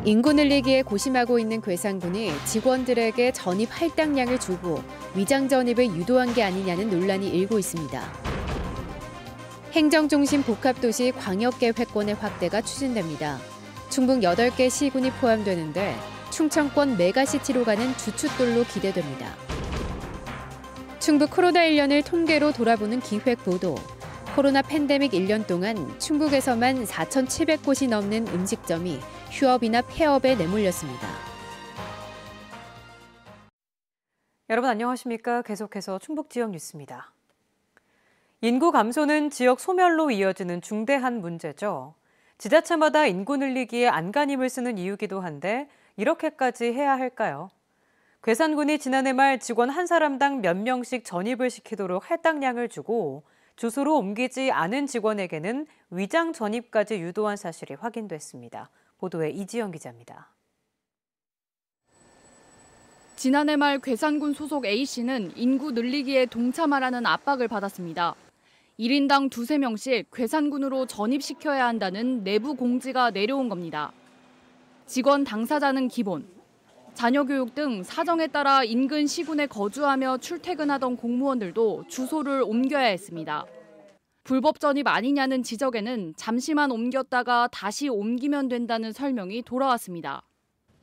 인구 늘리기에 고심하고 있는 괴산군이 직원들에게 전입 할당량을 주고 위장 전입을 유도한 게 아니냐는 논란이 일고 있습니다. 행정중심 복합도시 광역계획권의 확대가 추진됩니다. 충북 8개 시군이 포함되는데 충청권 메가시티로 가는 주춧돌로 기대됩니다. 충북 코로나1년을 통계로 돌아보는 기획보도. 코로나 팬데믹 1년 동안 충북에서만 4,700곳이 넘는 음식점이 휴업이나 폐업에 내몰렸습니다. 여러분 안녕하십니까? 계속해서 충북 지역 뉴스입니다. 인구 감소는 지역 소멸로 이어지는 중대한 문제죠. 지자체마다 인구 늘리기에 안간힘을 쓰는 이유기도 한데 이렇게까지 해야 할까요? 괴산군이 지난해 말 직원 한 사람당 몇 명씩 전입을 시키도록 할당량을 주고 주소로 옮기지 않은 직원에게는 위장 전입까지 유도한 사실이 확인됐습니다. 보도에 이지영 기자입니다. 지난해 말 괴산군 소속 A씨는 인구 늘리기에 동참하라는 압박을 받았습니다. 1인당 2~3명씩 괴산군으로 전입시켜야 한다는 내부 공지가 내려온 겁니다. 직원 당사자는 기본, 자녀 교육 등 사정에 따라 인근 시군에 거주하며 출퇴근하던 공무원들도 주소를 옮겨야 했습니다. 불법 전입 아니냐는 지적에는 잠시만 옮겼다가 다시 옮기면 된다는 설명이 돌아왔습니다.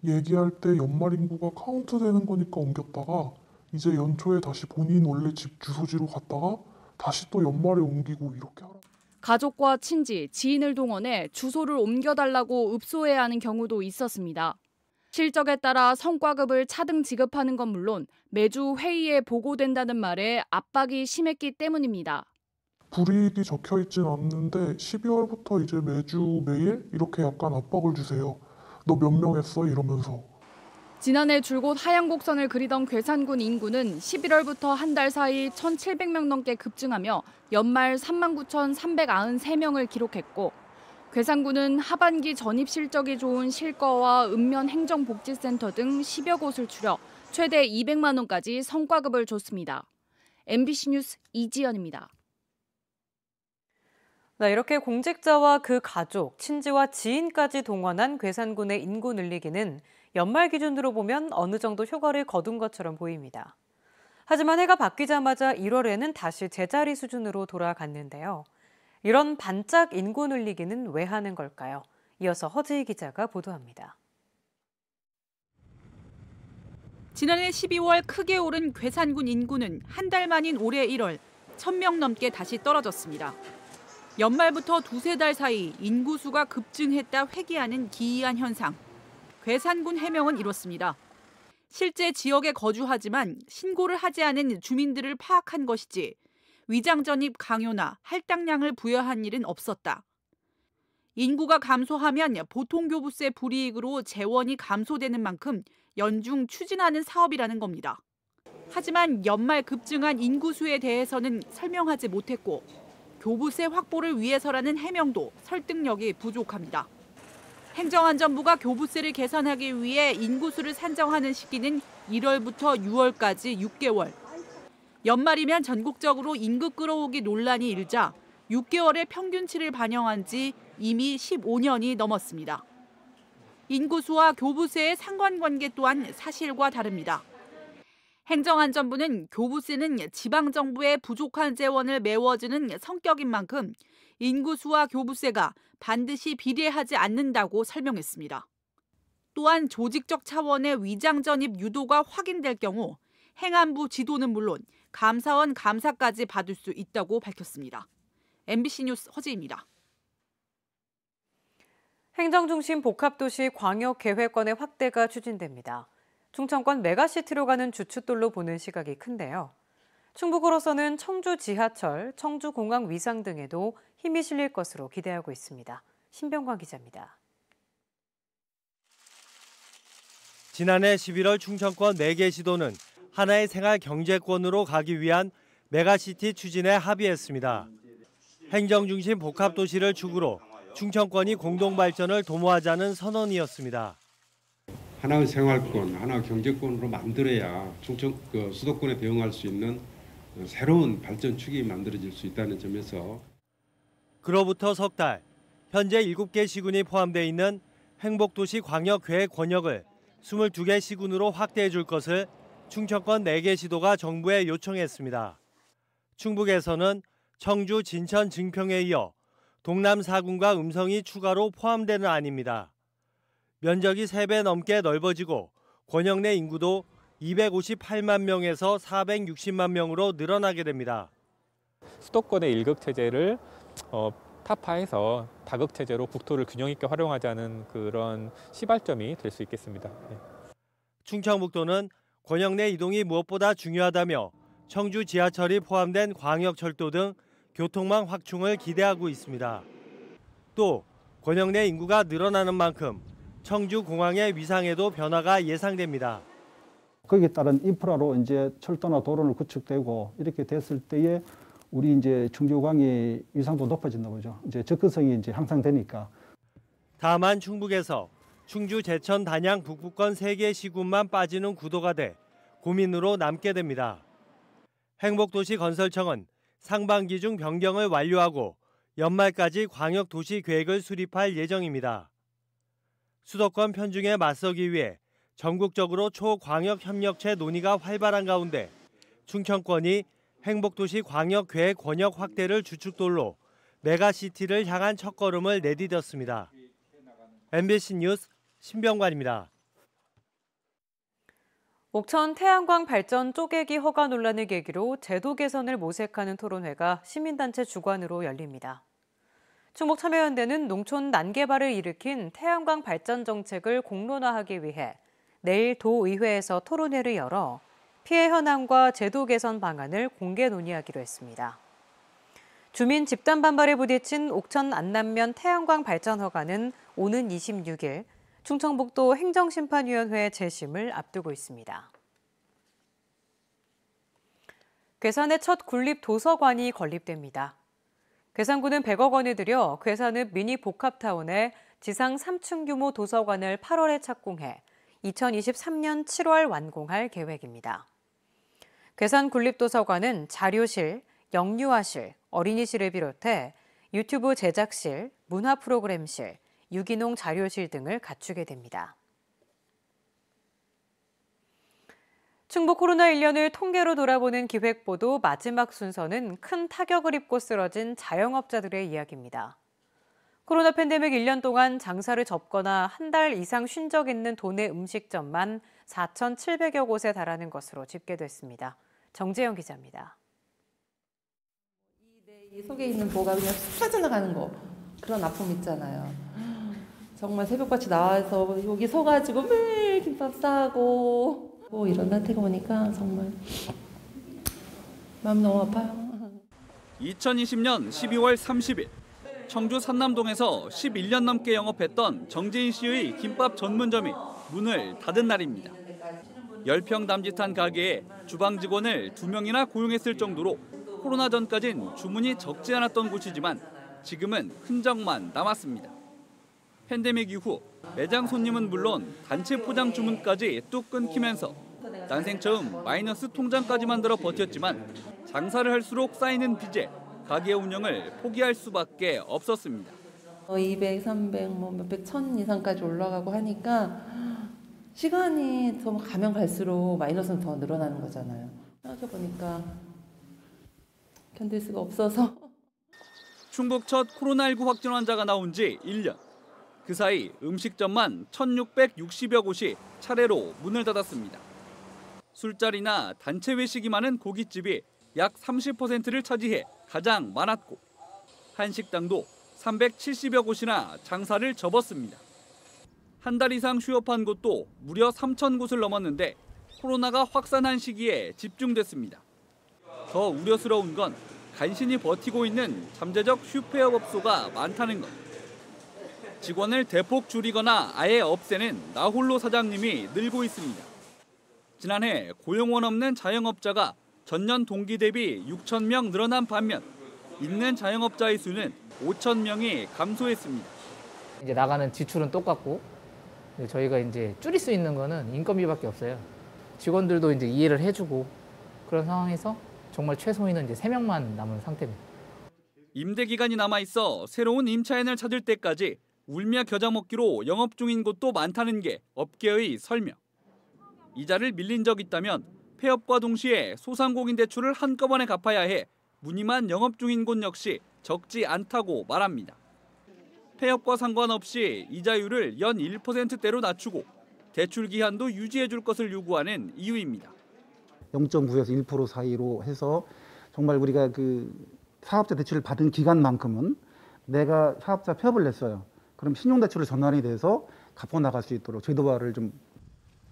얘기할 때 연말 인구가 카운트되는 거니까 옮겼다가 이제 연초에 다시 본인 원래 집 주소지로 갔다가 다시 또 연말에 옮기고 이렇게 하라. 가족과 친지, 지인을 동원해 주소를 옮겨달라고 읍소해야 하는 경우도 있었습니다. 실적에 따라 성과급을 차등 지급하는 건 물론 매주 회의에 보고된다는 말에 압박이 심했기 때문입니다. 불이익이 적혀있진 않는데 12월부터 이제 매주 매일 이렇게 약간 압박을 주세요. 너 몇 명 했어? 이러면서. 지난해 줄곧 하향 곡선을 그리던 괴산군 인구는 11월부터 한 달 사이 1,700명 넘게 급증하며 연말 39,393명을 기록했고 괴산군은 하반기 전입 실적이 좋은 실거와 읍면 행정복지센터 등 10여 곳을 추려 최대 200만 원까지 성과급을 줬습니다. MBC 뉴스 이지연입니다. 이렇게 공직자와 그 가족, 친지와 지인까지 동원한 괴산군의 인구 늘리기는 연말 기준으로 보면 어느 정도 효과를 거둔 것처럼 보입니다. 하지만 해가 바뀌자마자 1월에는 다시 제자리 수준으로 돌아갔는데요. 이런 반짝 인구 늘리기는 왜 하는 걸까요? 이어서 허지희 기자가 보도합니다. 지난해 12월 크게 오른 괴산군 인구는 한 달 만인 올해 1월 1,000명 넘게 다시 떨어졌습니다. 연말부터 2~3달 사이 인구수가 급증했다 회귀하는 기이한 현상. 괴산군 해명은 이렇습니다. 실제 지역에 거주하지만 신고를 하지 않은 주민들을 파악한 것이지 위장 전입 강요나 할당량을 부여한 일은 없었다. 인구가 감소하면 보통교부세 불이익으로 재원이 감소되는 만큼 연중 추진하는 사업이라는 겁니다. 하지만 연말 급증한 인구수에 대해서는 설명하지 못했고 교부세 확보를 위해서라는 해명도 설득력이 부족합니다. 행정안전부가 교부세를 계산하기 위해 인구수를 산정하는 시기는 1월부터 6월까지 6개월. 연말이면 전국적으로 임금 끌어오기 논란이 일자 6개월의 평균치를 반영한 지 이미 15년이 넘었습니다. 인구수와 교부세의 상관관계 또한 사실과 다릅니다. 행정안전부는 교부세는 지방정부의 부족한 재원을 메워주는 성격인 만큼 인구수와 교부세가 반드시 비례하지 않는다고 설명했습니다. 또한 조직적 차원의 위장 전입 유도가 확인될 경우 행안부 지도는 물론 감사원 감사까지 받을 수 있다고 밝혔습니다. MBC 뉴스 허지입니다. 행정중심 복합도시 광역계획권의 확대가 추진됩니다. 충청권 메가시티로 가는 주춧돌로 보는 시각이 큰데요. 충북으로서는 청주 지하철, 청주공항 위상 등에도 힘이 실릴 것으로 기대하고 있습니다. 신병관 기자입니다. 지난해 11월 충청권 4개 시도는 하나의 생활 경제권으로 가기 위한 메가시티 추진에 합의했습니다. 행정중심 복합도시를 축으로 충청권이 공동발전을 도모하자는 선언이었습니다. 하나의 생활권, 하나의 경제권으로 만들어야 수도권에 대응할 수 있는 새로운 발전축이 만들어질 수 있다는 점에서 그로부터 석 달, 현재 7개 시군이 포함되어 있는 행복도시 광역계획 권역을 22개 시군으로 확대해 줄 것을 충청권 4개 시도가 정부에 요청했습니다. 충북에서는 청주, 진천, 증평에 이어 동남 4군과 음성이 추가로 포함되는 안입니다. 면적이 3배 넘게 넓어지고 권역 내 인구도 258만 명에서 460만 명으로 늘어나게 됩니다. 수도권의 일극체제를 타파해서 다극체제로 국토를 균형 있게 활용하자는 그런 시발점이 될 수 있겠습니다. 충청북도는 권역 내 이동이 무엇보다 중요하다며 청주 지하철이 포함된 광역철도 등 교통망 확충을 기대하고 있습니다. 또 권역 내 인구가 늘어나는 만큼 청주 공항의 위상에도 변화가 예상됩니다. 거기에 따른 인프라로 이제 철도나 도로는 구축되고 이렇게 됐을 때에 우리 이제 충주광의 위상도 높아진다 보죠. 이제 접근성이 이제 향상되니까. 다만 충북에서 충주, 제천, 단양, 북부권 3개 시군만 빠지는 구도가 돼 고민으로 남게 됩니다. 행복도시 건설청은 상반기 중 변경을 완료하고 연말까지 광역도시 계획을 수립할 예정입니다. 수도권 편중에 맞서기 위해 전국적으로 초광역협력체 논의가 활발한 가운데 충청권이 행복도시 광역계획 권역 확대를 주축돌로 메가시티를 향한 첫걸음을 내디뎠습니다. MBC 뉴스 신병관입니다. 옥천 태양광 발전 쪼개기 허가 논란을 계기로 제도 개선을 모색하는 토론회가 시민단체 주관으로 열립니다. 충북참여연대는 농촌 난개발을 일으킨 태양광 발전 정책을 공론화하기 위해 내일 도의회에서 토론회를 열어 피해 현황과 제도 개선 방안을 공개 논의하기로 했습니다. 주민 집단 반발에 부딪힌 옥천 안남면 태양광 발전 허가는 오는 26일 충청북도 행정심판위원회 재심을 앞두고 있습니다. 괴산의 첫 군립 도서관이 건립됩니다. 괴산군은 100억 원을 들여 괴산읍 미니 복합타운에 지상 3층 규모 도서관을 8월에 착공해 2023년 7월 완공할 계획입니다. 괴산 군립도서관은 자료실, 영유아실, 어린이실을 비롯해 유튜브 제작실, 문화 프로그램실, 유기농 자료실 등을 갖추게 됩니다. 충북 코로나 1년을 통계로 돌아보는 기획보도 마지막 순서는 큰 타격을 입고 쓰러진 자영업자들의 이야기입니다. 코로나 팬데믹 1년 동안 장사를 접거나 한 달 이상 쉰 적 있는 도내 음식점만 4,700여 곳에 달하는 것으로 집계됐습니다. 정재영 기자입니다. 이 속에 있는 뭐가 그냥 빠져나가는 거, 그런 아픔 있잖아요. 정말 새벽같이 나와서 여기 서가지고 매일 김밥 싸고 이런 나태가 오니까 정말 마음 너무 아파요. 2020년 12월 30일 청주 산남동에서 11년 넘게 영업했던 정재인 씨의 김밥 전문점이 문을 닫은 날입니다. 10평 남짓한 가게에 주방 직원을 2명이나 고용했을 정도로 코로나 전까진 주문이 적지 않았던 곳이지만 지금은 흔적만 남았습니다. 팬데믹 이후 매장 손님은 물론 단체 포장 주문까지 뚝 끊기면서 난생 처음 마이너스 통장까지 만들어 버텼지만 장사를 할수록 쌓이는 빚에 가게 운영을 포기할 수밖에 없었습니다. 200, 300, 몇백, 1000 이상까지 올라가고 하니까 시간이 더 가면 갈수록 마이너스는 더 늘어나는 거잖아요. 생각해보니까 견딜 수가 없어서. 충북 첫 코로나19 확진 환자가 나온 지 1년. 그 사이 음식점만 1,660여 곳이 차례로 문을 닫았습니다. 술자리나 단체 외식이 많은 고깃집이 약 30%를 차지해 가장 많았고 한식당도 370여 곳이나 장사를 접었습니다. 한 달 이상 휴업한 곳도 무려 3,000곳을 넘었는데 코로나가 확산한 시기에 집중됐습니다. 더 우려스러운 건 간신히 버티고 있는 잠재적 휴폐업업소가 많다는 것. 직원을 대폭 줄이거나 아예 없애는 나홀로 사장님이 늘고 있습니다. 지난해 고용원 없는 자영업자가 전년 동기 대비 6,000명 늘어난 반면 있는 자영업자의 수는 5,000명이 감소했습니다. 이제 나가는 지출은 똑같고 저희가 이제 줄일 수 있는 거는 인건비밖에 없어요. 직원들도 이제 이해를 해주고 그런 상황에서 정말 최소인은 이제 3명만 남은 상태입니다. 임대 기간이 남아 있어 새로운 임차인을 찾을 때까지 울며 겨자 먹기로 영업 중인 곳도 많다는 게 업계의 설명. 이자를 밀린 적 있다면 폐업과 동시에 소상공인 대출을 한꺼번에 갚아야 해 무늬만 영업 중인 곳 역시 적지 않다고 말합니다. 폐업과 상관없이 이자율을 연 1%대로 낮추고 대출 기한도 유지해 줄 것을 요구하는 이유입니다. 0.9에서 1% 사이로 해서 정말 우리가 그 사업자 대출을 받은 기간만큼은 내가 사업자 폐업을 냈어요. 그럼 신용대출을 전환이 돼서 갚아 나갈 수 있도록 제도화를 좀.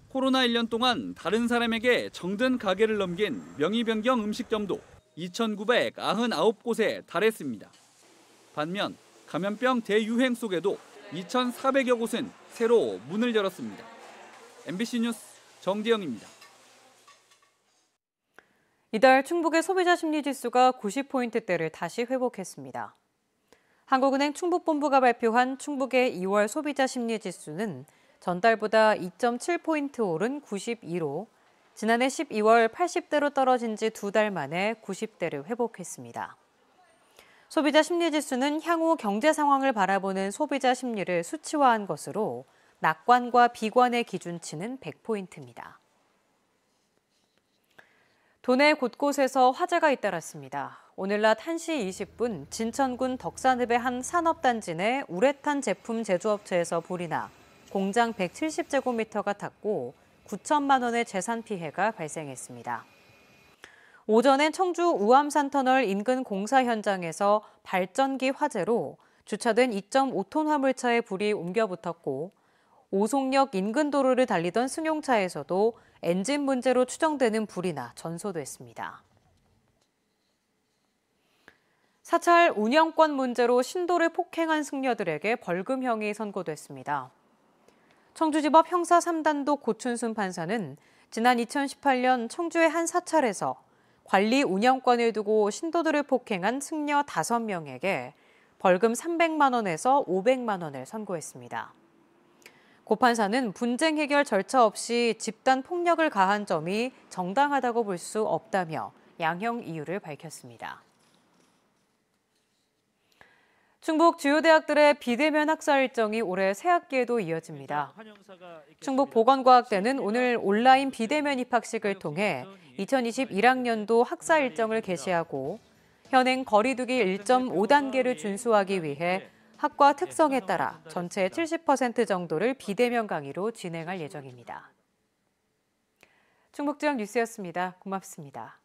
코로나 1년 동안 다른 사람에게 정든 가게를 넘긴 명의 변경 음식점도 2,999곳에 달했습니다. 반면 감염병 대유행 속에도 2,400여 곳은 새로 문을 열었습니다. MBC 뉴스 정지영입니다. 이달 충북의 소비자 심리지수가 90포인트대를 다시 회복했습니다. 한국은행 충북본부가 발표한 충북의 2월 소비자 심리지수는 전달보다 2.7포인트 오른 92로 지난해 12월 80대로 떨어진 지 2달 만에 90대를 회복했습니다. 소비자 심리지수는 향후 경제 상황을 바라보는 소비자 심리를 수치화한 것으로 낙관과 비관의 기준치는 100포인트입니다. 도내 곳곳에서 화재가 잇따랐습니다. 오늘 낮 1시 20분 진천군 덕산읍의 한 산업단지 내 우레탄 제품 제조업체에서 불이 나 공장 170제곱미터가 탔고 9천만 원의 재산 피해가 발생했습니다. 오전엔 청주 우암산 터널 인근 공사 현장에서 발전기 화재로 주차된 2.5톤 화물차에 불이 옮겨 붙었고 오송역 인근 도로를 달리던 승용차에서도 엔진 문제로 추정되는 불이 나 전소됐습니다. 사찰 운영권 문제로 신도를 폭행한 승려들에게 벌금형이 선고됐습니다. 청주지법 형사 3단도 고춘순 판사는 지난 2018년 청주의 한 사찰에서 관리 운영권을 두고 신도들을 폭행한 승려 5명에게 벌금 300만 원에서 500만 원을 선고했습니다. 고 판사는 분쟁 해결 절차 없이 집단 폭력을 가한 점이 정당하다고 볼 수 없다며 양형 이유를 밝혔습니다. 충북 주요 대학들의 비대면 학사 일정이 올해 새학기에도 이어집니다. 충북보건과학대는 오늘 온라인 비대면 입학식을 통해 2021학년도 학사 일정을 개시하고 현행 거리두기 1.5단계를 준수하기 위해 학과 특성에 따라 전체 70% 정도를 비대면 강의로 진행할 예정입니다. 충북지역 뉴스였습니다. 고맙습니다.